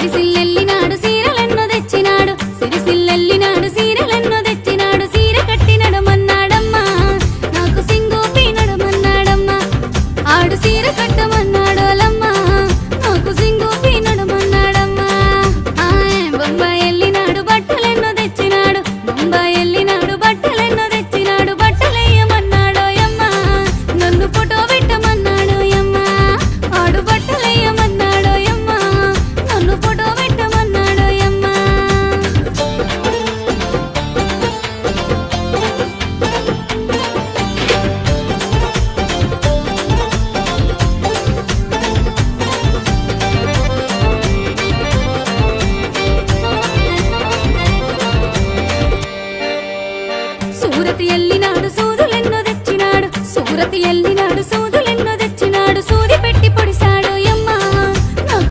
సిరిసిల్లెల్లినాడు సీరలెన్నో తెచ్చినాడు సిరిసిల్లెల్లినాడు సీరలెన్నో తెచ్చినాడు సీర కట్టి నడమన్నాడమ్మా నాకు సింగూపి నడమన్నాడమ్మా ఆడు సీర కట్టమన్నాడోలమ్మా నాకు సింగూపి నడమన్నాడమ్మా బొంబాయి ఎల్లినాడు బట్టలెన్నో తెచ్చినాడు బొంబాయి ఎల్లినాడు బట్టలెన్నో తెచ్చినాడు బట్టలేయమన్నాడోయమ్మా నన్ను ఫోటో పెట్టమన్నాడోయమ్మా ఆడు బట్టలేయమన్నాడోయమ్మా నన్ను ఫోటో పెట్టమన్నాడోయమ్మా సూరతి ఎల్లినాడు సూదులెన్నో తెచ్చినాడు సూరతి ఎల్లి